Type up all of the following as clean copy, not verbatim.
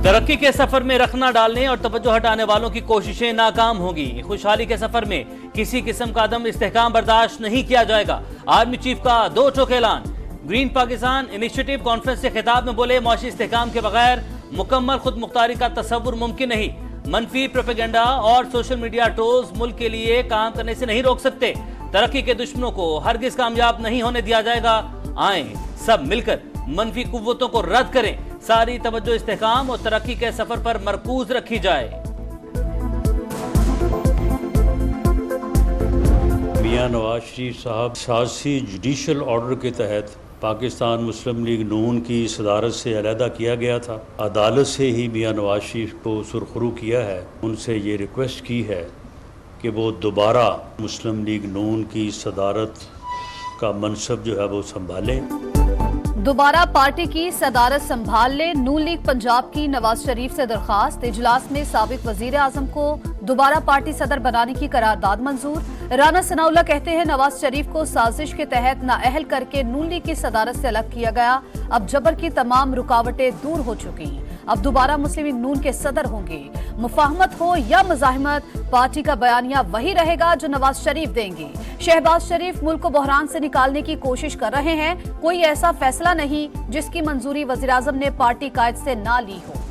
तरक्की के सफर में रखना डालने और तवज्जो हटाने वालों की कोशिशें नाकाम होंगी। खुशहाली के सफर में किसी किस्म का अदम इस्तेहकाम बर्दाश्त नहीं किया जाएगा। आर्मी चीफ का दो टोक ऐलान। ग्रीन पाकिस्तान इनिशिएटिव कॉन्फ्रेंस से खिताब में बोले, मौशी इस्तेहकाम के बगैर मुकम्मल खुद मुख्तारी का तस्वुर मुमकिन नहीं। मनफी प्रोपेगेंडा और सोशल मीडिया ट्रोल्स मुल्क के लिए काम करने से नहीं रोक सकते। तरक्की के दुश्मनों को हरगिज कामयाब नहीं होने दिया जाएगा। आए सब मिलकर मनफी कुव्वतों को रद्द करें। सारी तवज्जो इस्तेहकाम और तरक्की के सफर पर मरकूज रखी जाए। मियां नवाज शरीफ साहब सियासी जुडिशल ऑर्डर के तहत पाकिस्तान मुस्लिम लीग नून की सदारत से अलहदा किया गया था। अदालत से ही मियां नवाज शरीफ को सुरखरू किया है। उनसे ये रिक्वेस्ट की है कि वो दोबारा मुस्लिम लीग नून की सदारत का मनसब जो है वो संभालें। दोबारा पार्टी की सदारत संभाल ले। नून लीग पंजाब की नवाज शरीफ से दरखास्त। इजलास में साबिक वजीर आजम को दोबारा पार्टी सदर बनाने की करारदाद मंजूर। राना सनाउल्लाह कहते हैं, नवाज शरीफ को साजिश के तहत नाअहल करके नून लीग की सदारत से अलग किया गया। अब जबर की तमाम रुकावटें दूर हो चुकी। अब दोबारा मुस्लिम लीग नून के सदर होंगे। मुफाहमत हो या मुजाहिमत, पार्टी का बयानिया वही रहेगा जो नवाज शरीफ देंगे। शहबाज शरीफ मुल्क को बहरान से निकालने की कोशिश कर रहे हैं। कोई ऐसा फैसला नहीं जिसकी मंजूरी वजीर आजम ने पार्टी कायद से ना ली हो।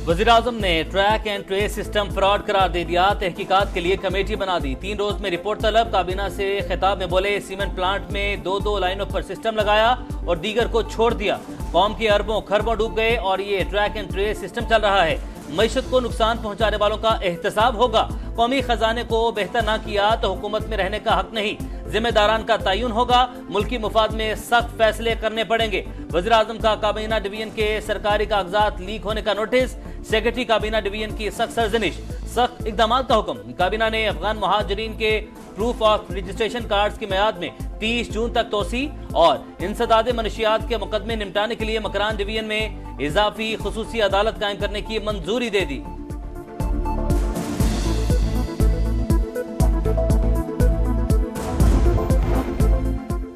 वजीर आजम ने track and trace system fraud करार दे दिया। तहकीकात के लिए कमेटी बना दी। 3 रोज में रिपोर्ट तलब। काबीना से खिताब में बोले, सीमेंट प्लांट में 2-2 लाइनों पर सिस्टम लगाया और दीगर को छोड़ दिया। कौम के अरबों खरबों डूब गए और ये ट्रैक एंड ट्रेस सिस्टम चल रहा है। मईशत को नुकसान पहुंचाने वालों का एहतसाब होगा। कौमी खजाने को बेहतर ना किया तो हुकूमत में रहने का हक नहीं। जिम्मेदारान का तयन होगा। मुल्की मुफाद में सख्त फैसले करने पड़ेंगे। वज़ीर आज़म का काबीना डिवीजन के सरकारी कागजात लीक होने का नोटिस। सेक्रेटरी काबीना डिवीजन की सख्त सरजनिश। सख्त इकदाम का हुक्म। काबीना ने अफगान महाजरीन के प्रूफ ऑफ रजिस्ट्रेशन कार्ड्स की मियाद में 30 जून तक तोसी और इंसदाद मनशियात के मुकदमे निपटाने के लिए मकरान डिवीजन में इजाफी खुसूसी अदालत कायम करने की मंजूरी दे दी।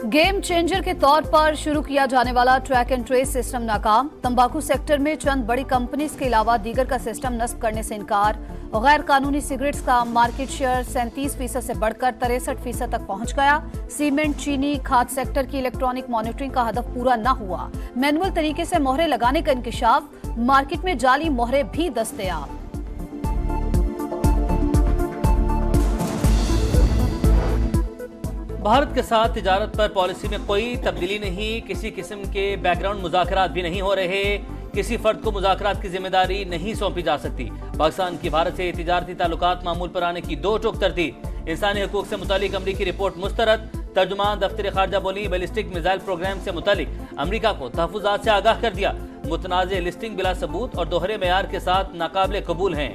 गेम चेंजर के तौर पर शुरू किया जाने वाला ट्रैक एंड ट्रेस सिस्टम नाकाम। तंबाकू सेक्टर में चंद बड़ी कंपनीज के अलावा दीगर का सिस्टम नस्ब करने से इनकार। गैर कानूनी सिगरेट्स का मार्केट शेयर 37% से बढ़कर 63% तक पहुंच गया। सीमेंट, चीनी, खाद्य सेक्टर की इलेक्ट्रॉनिक मॉनिटरिंग का हदफ पूरा न हुआ। मैनुअल तरीके से मोहरे लगाने का इंकिशाफ। मार्केट में जाली मोहरे भी दस्तयाब। भारत के साथ तिजारत पर पॉलिसी में कोई तब्दीली नहीं। किसी किस्म के बैकग्राउंड मुज़ाकरात भी नहीं हो रहे। किसी फर्द को मुज़ाकरात की जिम्मेदारी नहीं सौंपी जा सकती। पाकिस्तान की भारत से तिजारती ताल्लुकात मामूल पर आने की 2 टोक तरतीब। इंसानी हकूक से मुतालिक अमरीकी रिपोर्ट मुस्तरद। तर्जुमान दफ्तर खारजा बोली, बैलिस्टिक मिसाइल प्रोग्राम से मुतालिक अमरीका को तहफ़्फ़ुज़ात से आगाह कर दिया। मुतनाज़ लिस्टिंग बिला सबूत और दोहरे मेयार के साथ नाकाबिले कबूल हैं।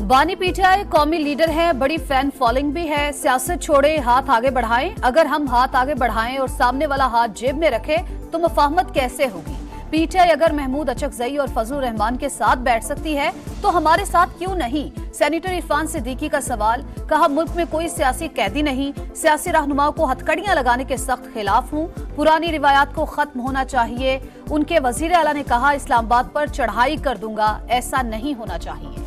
बानी पीटीआई कौमी लीडर है, बड़ी फैन फॉलोइंग भी है। सियासत छोड़े, हाथ आगे बढ़ाएं। अगर हम हाथ आगे बढ़ाएं और सामने वाला हाथ जेब में रखे तो मुफाहमत कैसे होगी। पीटीआई अगर महमूद अचकजई और फजलुर रहमान के साथ बैठ सकती है तो हमारे साथ क्यों नहीं। सेनेटर इरफान सिद्दीकी का सवाल। कहा, मुल्क में कोई सियासी कैदी नहीं। सियासी रहनुमाओं को हथकड़ियां लगाने के सख्त खिलाफ हूँ। पुरानी रिवायात को खत्म होना चाहिए। उनके वजीर आला ने कहा, इस्लामाबाद पर चढ़ाई कर दूंगा, ऐसा नहीं होना चाहिए।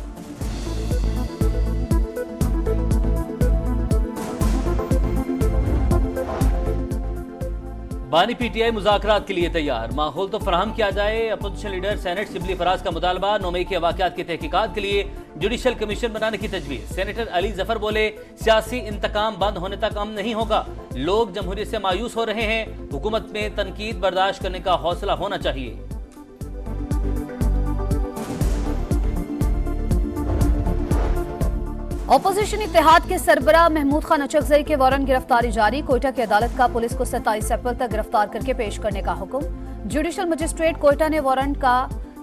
बानी पीटीआई मुज़ाकरात के लिए तैयार। माहौल तो फराहम किया जाए। Opposition leader senate Shibli Faraz का मुतालबा। 9 मई के वाक़यात की तहकीकात के लिए जुडिशल कमीशन बनाने की तजवीज़। सेनेटर अली जफर बोले, सियासी इंतकाम बंद होने तक अमन नहीं होगा। लोग जमहूरियत से मायूस हो रहे हैं। हुकूमत में तनकीद बर्दाश्त करने का हौसला होना चाहिए। ऑपोजिशन इत्तेहाद के सरबराह महमूद खान अचकजई के वारंट गिरफ्तारी जारी। कोयटा की अदालत का पुलिस को 27 अप्रैल तक गिरफ्तार करके पेश करने का हुक्म। जुडिशल मजिस्ट्रेट कोयटा ने वारंट का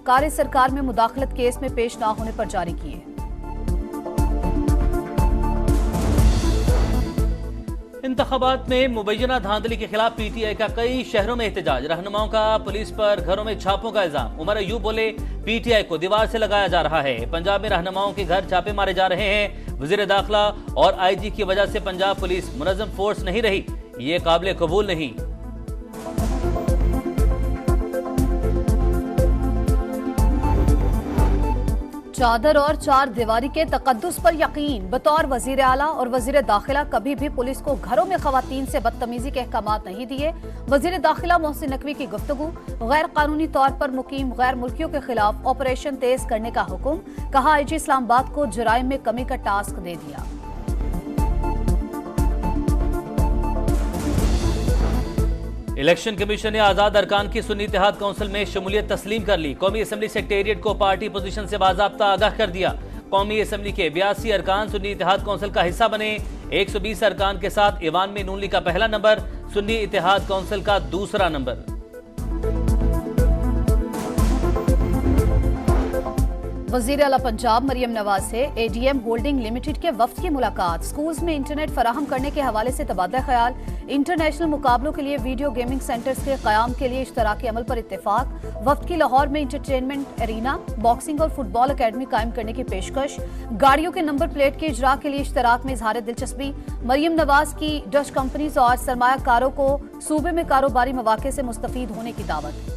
कार्य सरकार में मुदाखलत केस में पेश न होने पर जारी किए। इंतखाबात में मुबैना धांधली के खिलाफ पीटीआई का कई शहरों में एहतजाज। रहनुमाओं का पुलिस पर घरों में छापों का इल्जाम। उमर अयूब बोले, पीटीआई को दीवार से लगाया जा रहा है। पंजाब में रहनुमाओं के घर छापे मारे जा रहे हैं। वजीर दाखिला और आईजी की वजह से पंजाब पुलिस मुनज़्ज़म फोर्स नहीं रही, ये काबिल कबूल नहीं। चादर और चार दीवारी के तकद्दुस पर यकीन। बतौर वजीर आला और वजीर दाखिला कभी भी पुलिस को घरों में खवातीन से बदतमीजी के अहकामात नहीं दिए। वजीर दाखिला मोहसिन नकवी की गुफ्तगू। गैर कानूनी तौर पर मुकीम गैर मुल्कियों के खिलाफ ऑपरेशन तेज करने का हुक्म। कहा आईजी इस्लामाबाद को जुराइम में कमी का टास्क दे दिया। इलेक्शन कमीशन ने आजाद अरकान की सुन्नी इत्तेहाद काउंसिल में शमूलियत तस्लीम कर ली। कौमी असम्बली सेक्रेटेरिएट को पार्टी पोजीशन से बाज़ाब्ता आगाह कर दिया। कौमी असम्बली के 82 अरकान सुन्नी इत्तेहाद काउंसिल का हिस्सा बने। 120 अरकान के साथ ईवान में नून लीग का पहला नंबर, सुन्नी इत्तेहाद काउंसिल का दूसरा नंबर। वज़ीर आला पंजाब मरियम नवाज से एडीएम होल्डिंग लिमिटेड के वफ्द की मुलाकात। स्कूल्स में इंटरनेट फराहम करने के हवाले से तबादला ख्याल। इंटरनेशनल मुकाबलों के लिए वीडियो गेमिंग सेंटर्स के क़याम के लिए इश्तराकी अमल पर इत्तेफाक। वफ्द की लाहौर में इंटरटेनमेंट एरीना, बॉक्सिंग और फुटबॉल अकेडमी कायम करने की पेशकश। गाड़ियों के नंबर प्लेट के इजरा के लिए इश्तराक में इजहार दिलचस्पी। मरियम नवाज की डच कंपनीज और सरमायाकारों को सूबे में कारोबारी मौके से मुस्तफीद होने की दावत।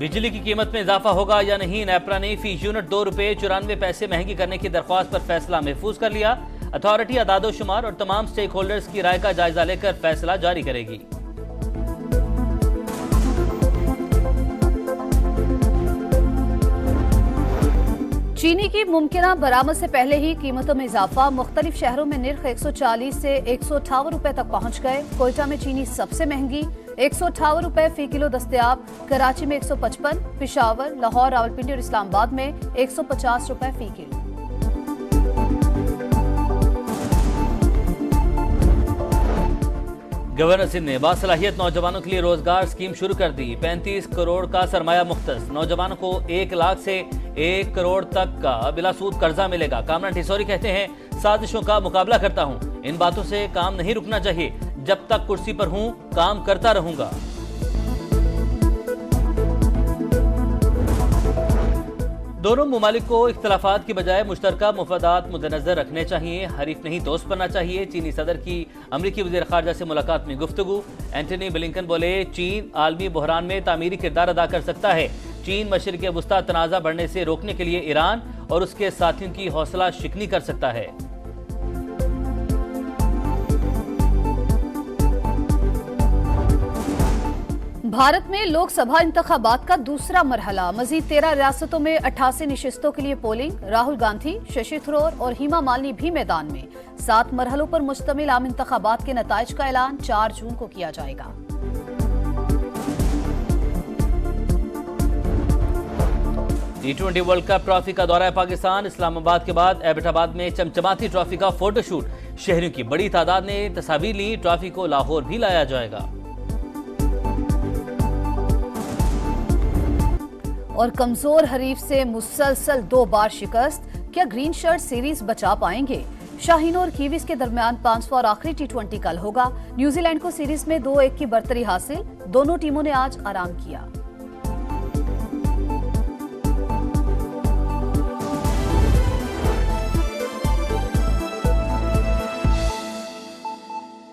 बिजली की कीमत में इजाफा होगा या नहीं, नेपरा ने फी यूनिट 2 रुपये 94 पैसे महंगी करने की दरख्वास्त पर फैसला महफूज कर लिया। अथॉरिटी अदादो शुमार और तमाम स्टेक होल्डर्स की राय का जायजा लेकर फैसला जारी करेगी। चीनी की मुमकिना बरामद से पहले ही कीमतों में इजाफा। मुख्तलिफ शहरों में निर्ख 140 से 158 रुपए तक पहुंच गए। कोयटा में चीनी सबसे महंगी, 158 रुपए फी किलो दस्तयाब। कराची में 155, पिशावर, लाहौर, रावलपिंडी और इस्लामाबाद में 150 रुपए फी किलो। गवर्नर सिंध ने बासलाहियत नौजवानों के लिए रोजगार स्कीम शुरू कर दी। 35 करोड़ का सरमाया मुख्तस। नौजवानों को 1 लाख से 1 करोड़ तक का बिलासूद कर्जा मिलेगा। कामरान ठिसोरी कहते हैं, साजिशों का मुकाबला करता हूं, इन बातों से काम नहीं रुकना चाहिए। जब तक कुर्सी पर हूं काम करता रहूंगा। दोनों मुमालिक को इख्तलाफात की बजाय मुश्तरका मुफादात मुद्देनजर रखने चाहिए। हरीफ नहीं दोस्त बनना चाहिए। चीनी सदर की अमरीकी वज़ीर ख़ारजा से मुलाकात में गुफ्तगू। एंटनी ब्लिंकन बोले, चीन आलमी बहरान में तामीरी किरदार अदा कर सकता है। चीन मशरिक़ वुस्ता तनाज़ा बढ़ने से रोकने के लिए ईरान और उसके साथियों की हौसला शिकनी कर सकता है। भारत में लोकसभा इंतखाबात का दूसरा मरहला। मजीद 13 रियासतों में 88 नशिस्तों के लिए पोलिंग। राहुल गांधी, शशि थरूर और हेमा मालिनी भी मैदान में। 7 मरहलों पर मुश्तमिल आम इंतखाबात के नताइज का ऐलान 4 जून को किया जाएगा। T20 वर्ल्ड कप ट्रॉफी का दौरा है पाकिस्तान। इस्लामाबाद के बाद एबटाबाद में चमचमाती ट्रॉफी का फोटोशूट। शहरियों की बड़ी तादाद ने तस्वीर ली। ट्रॉफी को लाहौर भी लाया जाएगा। और कमजोर हरीफ से मुसलसल 2 बार शिकस्त। क्या ग्रीन शर्ट सीरीज बचा पाएंगे? शाहीन और कीवीज के दरमियान 5वां और आखिरी T20 कल होगा। न्यूजीलैंड को सीरीज में 2-1 की बरतरी हासिल। दोनों टीमों ने आज आराम किया।